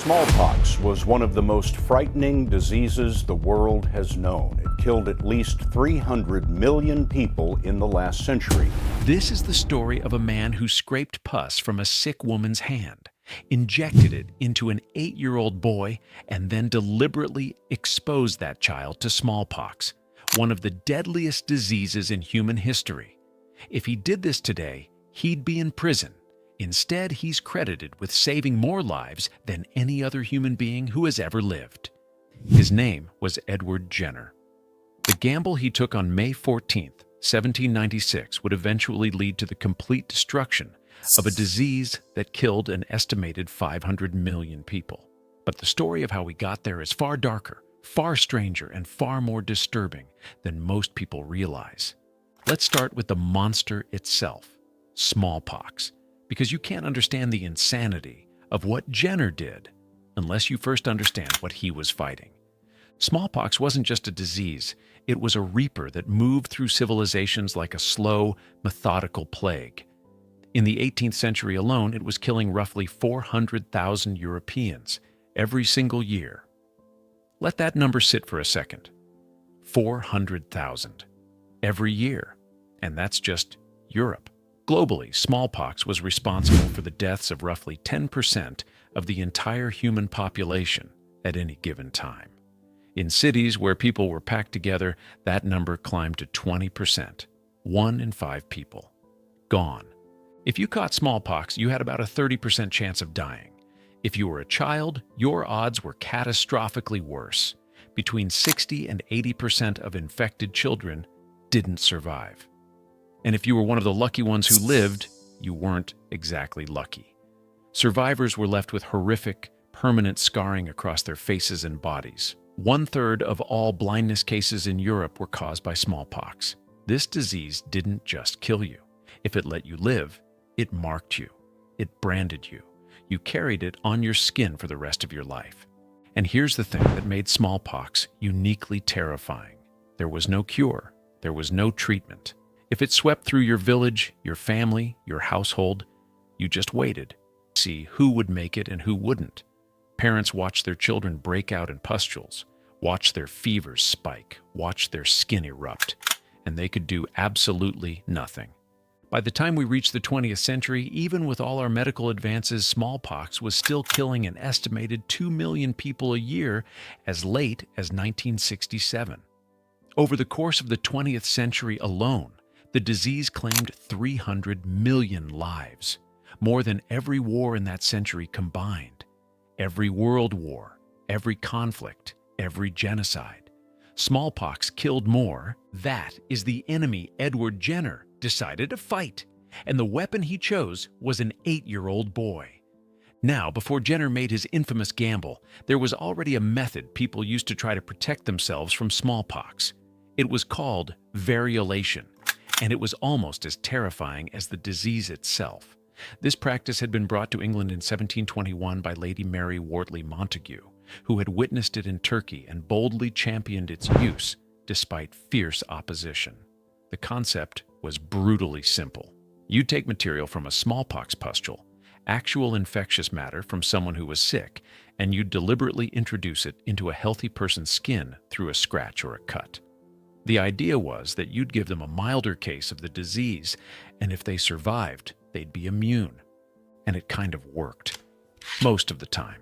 Smallpox was one of the most frightening diseases the world has known. It killed at least 300 million people in the last century. This is the story of a man who scraped pus from a sick woman's hand, injected it into an 8-year-old boy, and then deliberately exposed that child to smallpox, one of the deadliest diseases in human history. If he did this today, he'd be in prison. Instead, he's credited with saving more lives than any other human being who has ever lived. His name was Edward Jenner. The gamble he took on May 14, 1796, would eventually lead to the complete destruction of a disease that killed an estimated 500 million people. But the story of how we got there is far darker, far stranger, and far more disturbing than most people realize. Let's start with the monster itself, smallpox, because you can't understand the insanity of what Jenner did unless you first understand what he was fighting. Smallpox wasn't just a disease, it was a reaper that moved through civilizations like a slow, methodical plague. In the 18th century alone, it was killing roughly 400,000 Europeans every single year. Let that number sit for a second. 400,000 every year. And that's just Europe. Globally, smallpox was responsible for the deaths of roughly 10% of the entire human population at any given time. In cities where people were packed together, that number climbed to 20%. 1 in 5 people. Gone. If you caught smallpox, you had about a 30% chance of dying. If you were a child, your odds were catastrophically worse. Between 60 and 80% of infected children didn't survive. And if you were one of the lucky ones who lived, you weren't exactly lucky. Survivors were left with horrific, permanent scarring across their faces and bodies. 1/3 of all blindness cases in Europe were caused by smallpox. This disease didn't just kill you. If it let you live, it marked you. It branded you. You carried it on your skin for the rest of your life. And here's the thing that made smallpox uniquely terrifying. There was no cure. There was no treatment. If it swept through your village, your family, your household, you just waited to see who would make it and who wouldn't. Parents watched their children break out in pustules, watched their fevers spike, watched their skin erupt, and they could do absolutely nothing. By the time we reached the 20th century, even with all our medical advances, smallpox was still killing an estimated 2 million people a year as late as 1967. Over the course of the 20th century alone, the disease claimed 300 million lives, more than every war in that century combined. Every world war, every conflict, every genocide. Smallpox killed more. That is the enemy Edward Jenner decided to fight, and the weapon he chose was an 8-year-old boy. Now, before Jenner made his infamous gamble, there was already a method people used to try to protect themselves from smallpox. It was called variolation, and it was almost as terrifying as the disease itself. This practice had been brought to England in 1721 by Lady Mary Wortley Montagu, who had witnessed it in Turkey and boldly championed its use despite fierce opposition. The concept was brutally simple. You'd take material from a smallpox pustule, actual infectious matter from someone who was sick, and you'd deliberately introduce it into a healthy person's skin through a scratch or a cut. The idea was that you'd give them a milder case of the disease, and if they survived, they'd be immune. And it kind of worked. Most of the time.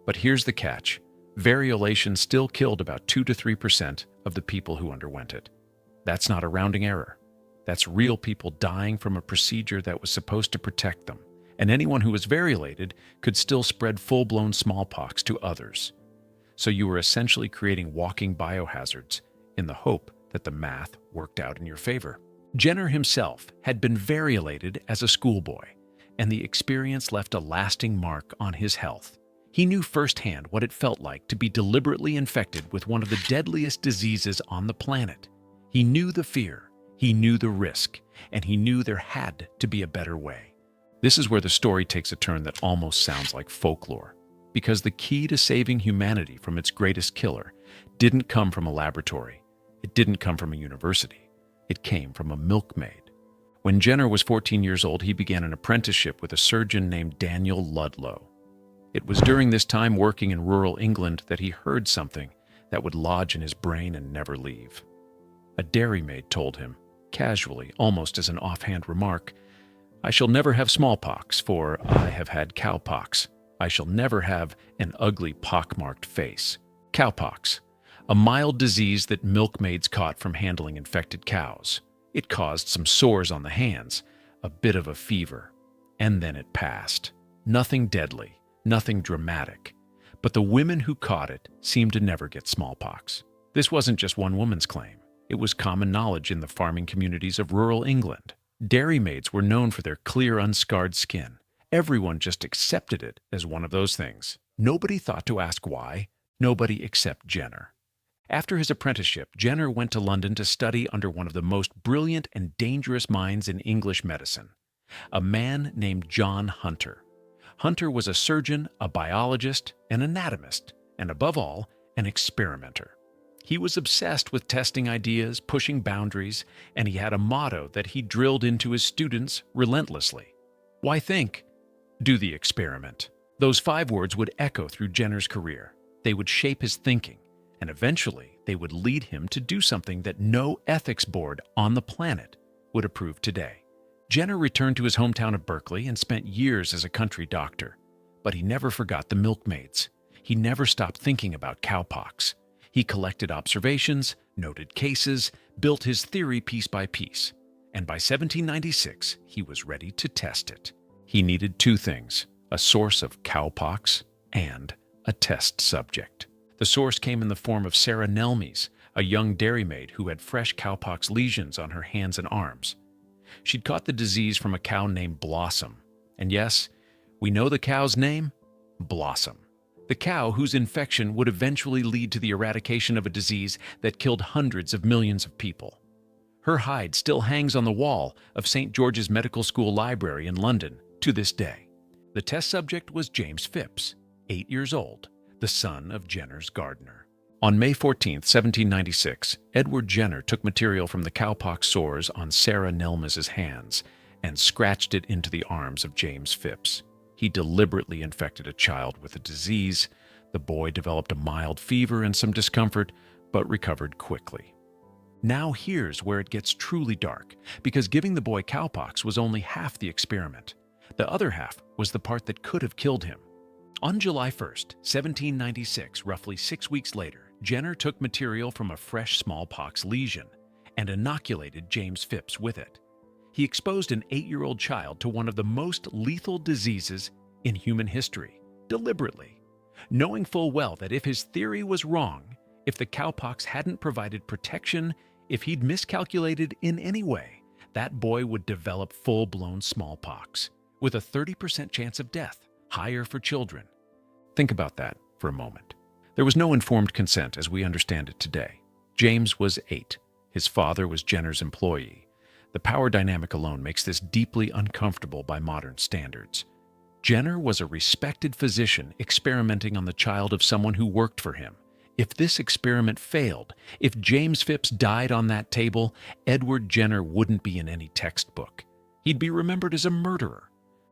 But here's the catch. Variolation still killed about 2 to 3% of the people who underwent it. That's not a rounding error. That's real people dying from a procedure that was supposed to protect them. And anyone who was variolated could still spread full-blown smallpox to others. So you were essentially creating walking biohazards in the hope that the math worked out in your favor. Jenner himself had been variolated as a schoolboy, and the experience left a lasting mark on his health. He knew firsthand what it felt like to be deliberately infected with one of the deadliest diseases on the planet. He knew the fear, he knew the risk, and he knew there had to be a better way. This is where the story takes a turn that almost sounds like folklore, because the key to saving humanity from its greatest killer didn't come from a laboratory. It didn't come from a university. It came from a milkmaid. When Jenner was 14 years old, he began an apprenticeship with a surgeon named Daniel Ludlow. It was during this time working in rural England that he heard something that would lodge in his brain and never leave. A dairymaid told him, casually, almost as an offhand remark, "I shall never have smallpox, for I have had cowpox. I shall never have an ugly pockmarked face." Cowpox, a mild disease that milkmaids caught from handling infected cows. It caused some sores on the hands, a bit of a fever, and then it passed. Nothing deadly, nothing dramatic. But the women who caught it seemed to never get smallpox. This wasn't just one woman's claim. It was common knowledge in the farming communities of rural England. Dairymaids were known for their clear, unscarred skin. Everyone just accepted it as one of those things. Nobody thought to ask why. Nobody except Jenner. After his apprenticeship, Jenner went to London to study under one of the most brilliant and dangerous minds in English medicine, a man named John Hunter. Hunter was a surgeon, a biologist, an anatomist, and above all, an experimenter. He was obsessed with testing ideas, pushing boundaries, and he had a motto that he drilled into his students relentlessly. Why think? Do the experiment. Those 5 words would echo through Jenner's career. They would shape his thinking, and eventually they would lead him to do something that no ethics board on the planet would approve today. Jenner returned to his hometown of Berkeley and spent years as a country doctor. But he never forgot the milkmaids. He never stopped thinking about cowpox. He collected observations, noted cases, built his theory piece by piece. And by 1796, he was ready to test it. He needed 2 things, a source of cowpox and a test subject. The source came in the form of Sarah Nelmes, a young dairymaid who had fresh cowpox lesions on her hands and arms. She'd caught the disease from a cow named Blossom. And yes, we know the cow's name? Blossom. The cow whose infection would eventually lead to the eradication of a disease that killed hundreds of millions of people. Her hide still hangs on the wall of St. George's Medical School Library in London to this day. The test subject was James Phipps, 8 years old, the son of Jenner's gardener. On May 14, 1796, Edward Jenner took material from the cowpox sores on Sarah Nelmes's hands and scratched it into the arms of James Phipps. He deliberately infected a child with a disease. The boy developed a mild fever and some discomfort, but recovered quickly. Now here's where it gets truly dark, because giving the boy cowpox was only half the experiment. The other half was the part that could have killed him. On July 1st, 1796, roughly 6 weeks later, Jenner took material from a fresh smallpox lesion and inoculated James Phipps with it. He exposed an 8-year-old child to one of the most lethal diseases in human history, deliberately, knowing full well that if his theory was wrong, if the cowpox hadn't provided protection, if he'd miscalculated in any way, that boy would develop full-blown smallpox, with a 30% chance of death, higher for children. Think about that for a moment. There was no informed consent as we understand it today. James was 8. His father was Jenner's employee. The power dynamic alone makes this deeply uncomfortable by modern standards. Jenner was a respected physician experimenting on the child of someone who worked for him. If this experiment failed, if James Phipps died on that table, Edward Jenner wouldn't be in any textbook. He'd be remembered as a murderer.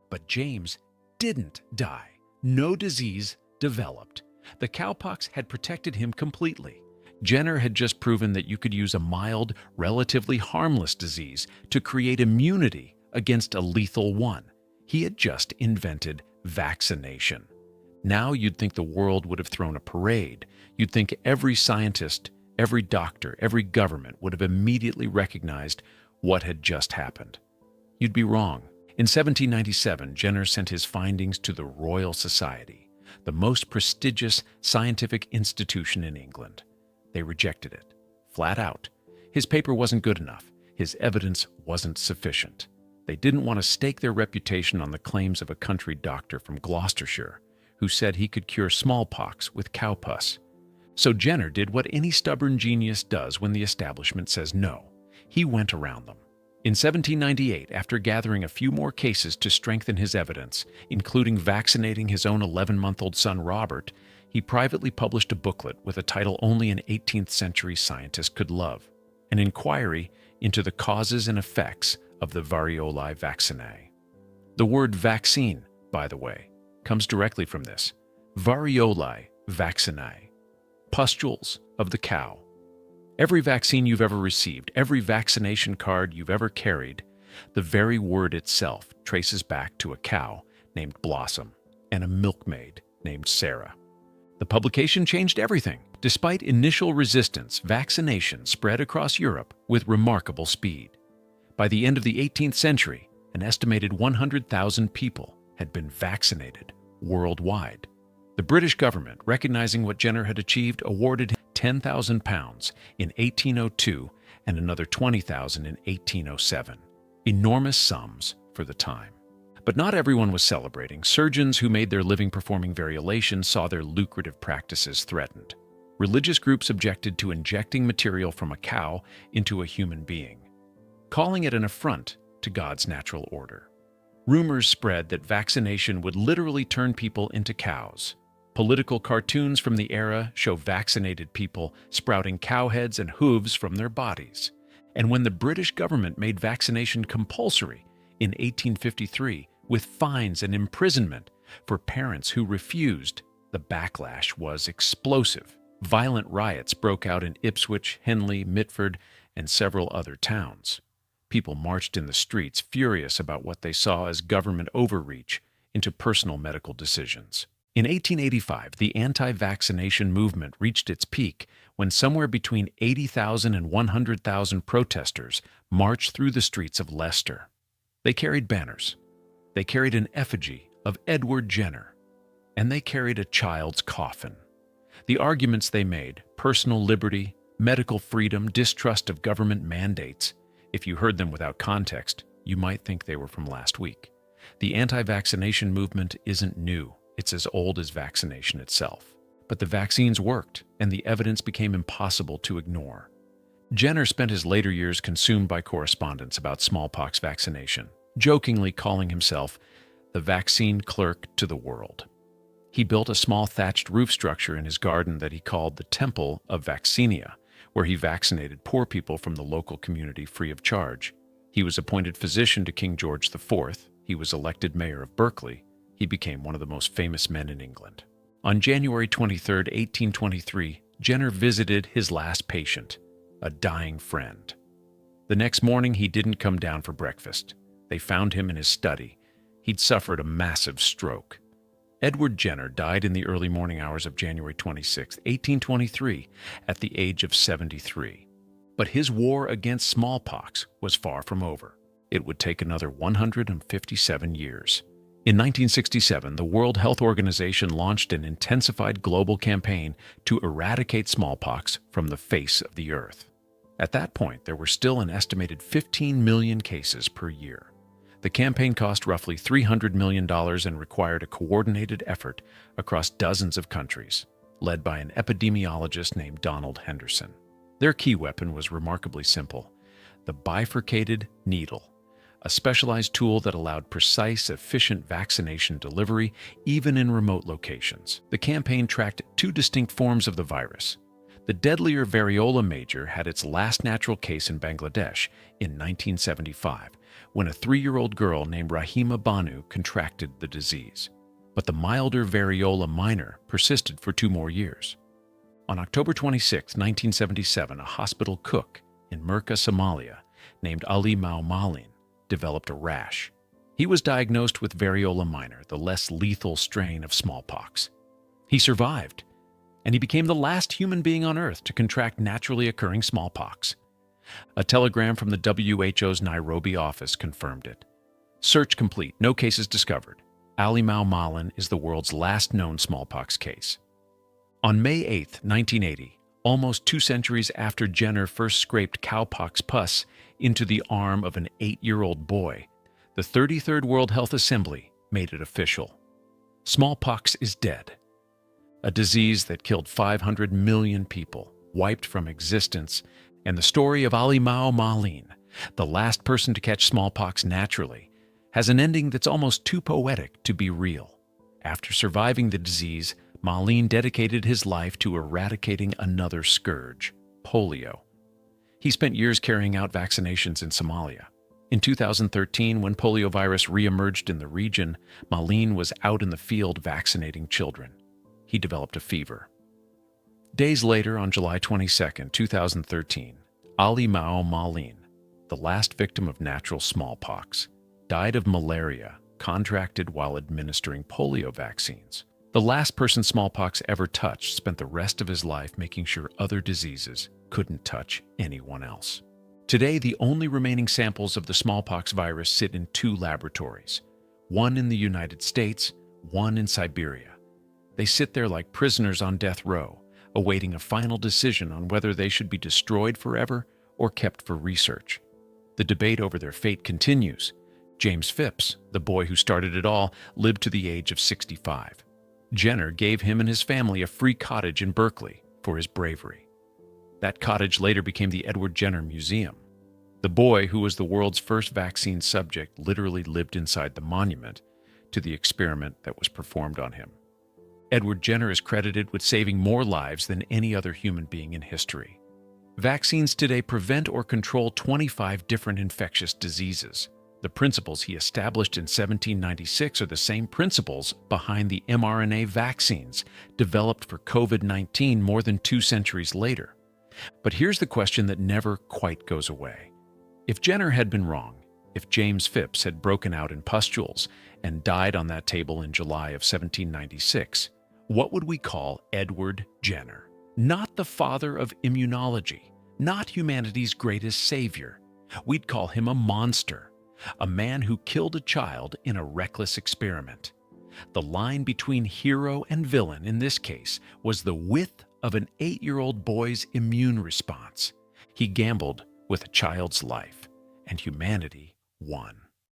But James didn't die. No disease developed. The cowpox had protected him completely. Jenner had just proven that you could use a mild, relatively harmless disease to create immunity against a lethal one. He had just invented vaccination. Now you'd think the world would have thrown a parade. You'd think every scientist, every doctor, every government would have immediately recognized what had just happened. You'd be wrong. In 1797, Jenner sent his findings to the Royal Society, the most prestigious scientific institution in England. They rejected it, flat out. His paper wasn't good enough. His evidence wasn't sufficient. They didn't want to stake their reputation on the claims of a country doctor from Gloucestershire who said he could cure smallpox with cow pus. So Jenner did what any stubborn genius does when the establishment says no. He went around them. In 1798, after gathering a few more cases to strengthen his evidence, including vaccinating his own 11-month-old son Robert, he privately published a booklet with a title only an 18th-century scientist could love, an inquiry into the causes and effects of the variolae vaccinae. The word vaccine, by the way, comes directly from this. Variolae vaccinae, pustules of the cow. Every vaccine you've ever received, every vaccination card you've ever carried, the very word itself traces back to a cow named Blossom and a milkmaid named Sarah. The publication changed everything. Despite initial resistance, vaccination spread across Europe with remarkable speed. By the end of the 18th century, an estimated 100,000 people had been vaccinated worldwide. The British government, recognizing what Jenner had achieved, awarded him £10,000 in 1802 and another $20,000 in 1807. Enormous sums for the time. But not everyone was celebrating. Surgeons who made their living performing variolation saw their lucrative practices threatened. Religious groups objected to injecting material from a cow into a human being, calling it an affront to God's natural order. Rumors spread that vaccination would literally turn people into cows. Political cartoons from the era show vaccinated people sprouting cow heads and hooves from their bodies. And when the British government made vaccination compulsory in 1853, with fines and imprisonment for parents who refused, the backlash was explosive. Violent riots broke out in Ipswich, Henley, Mitford, and several other towns. People marched in the streets, furious about what they saw as government overreach into personal medical decisions. In 1885, the anti-vaccination movement reached its peak when somewhere between 80,000 and 100,000 protesters marched through the streets of Leicester. They carried banners. They carried an effigy of Edward Jenner, and they carried a child's coffin. The arguments they made, personal liberty, medical freedom, distrust of government mandates, if you heard them without context, you might think they were from last week. The anti-vaccination movement isn't new. It's as old as vaccination itself. But the vaccines worked, and the evidence became impossible to ignore. Jenner spent his later years consumed by correspondence about smallpox vaccination, jokingly calling himself the vaccine clerk to the world. He built a small thatched roof structure in his garden that he called the Temple of Vaccinia, where he vaccinated poor people from the local community free of charge. He was appointed physician to King George IV. He was elected mayor of Berkeley. He became one of the most famous men in England. On January 23, 1823, Jenner visited his last patient, a dying friend. The next morning, he didn't come down for breakfast. They found him in his study. He'd suffered a massive stroke. Edward Jenner died in the early morning hours of January 26, 1823, at the age of 73. But his war against smallpox was far from over. It would take another 157 years. In 1967, the World Health Organization launched an intensified global campaign to eradicate smallpox from the face of the earth. At that point, there were still an estimated 15 million cases per year. The campaign cost roughly $300 million and required a coordinated effort across dozens of countries, led by an epidemiologist named Donald Henderson. Their key weapon was remarkably simple: the bifurcated needle, a specialized tool that allowed precise, efficient vaccination delivery even in remote locations. The campaign tracked two distinct forms of the virus. The deadlier variola major had its last natural case in Bangladesh in 1975, when a 3-year-old girl named Rahima Banu contracted the disease. But the milder variola minor persisted for 2 more years. On October 26, 1977, a hospital cook in Merka, Somalia, named Ali Malin, developed a rash. He was diagnosed with variola minor, the less lethal strain of smallpox. He survived, and he became the last human being on Earth to contract naturally occurring smallpox. A telegram from the WHO's Nairobi office confirmed it. Search complete, no cases discovered. Ali Malin is the world's last known smallpox case. On May 8, 1980, almost 2 centuries after Jenner first scraped cowpox pus into the arm of an 8-year-old boy, the 33rd World Health Assembly made it official. Smallpox is dead. A disease that killed 500 million people, wiped from existence, and the story of Ali Malin, the last person to catch smallpox naturally, has an ending that's almost too poetic to be real. After surviving the disease, Malin dedicated his life to eradicating another scourge, polio. He spent years carrying out vaccinations in Somalia. In 2013, when poliovirus re-emerged in the region, Malin was out in the field vaccinating children. He developed a fever. Days later, on July 22, 2013, Ali Mao Malin, the last victim of natural smallpox, died of malaria contracted while administering polio vaccines. The last person smallpox ever touched spent the rest of his life making sure other diseases couldn't touch anyone else. Today, the only remaining samples of the smallpox virus sit in 2 laboratories, one in the United States, one in Siberia. They sit there like prisoners on death row, awaiting a final decision on whether they should be destroyed forever or kept for research. The debate over their fate continues. James Phipps, the boy who started it all, lived to the age of 65. Jenner gave him and his family a free cottage in Berkeley for his bravery. That cottage later became the Edward Jenner Museum. The boy, who was the world's first vaccine subject, literally lived inside the monument to the experiment that was performed on him. Edward Jenner is credited with saving more lives than any other human being in history. Vaccines today prevent or control 25 different infectious diseases. The principles he established in 1796 are the same principles behind the mRNA vaccines developed for COVID-19 more than 2 centuries later. But here's the question that never quite goes away. If Jenner had been wrong, if James Phipps had broken out in pustules and died on that table in July of 1796, what would we call Edward Jenner? Not the father of immunology, not humanity's greatest savior. We'd call him a monster, a man who killed a child in a reckless experiment. The line between hero and villain in this case was the width of an 8-year-old boy's immune response. He gambled with a child's life, and humanity won.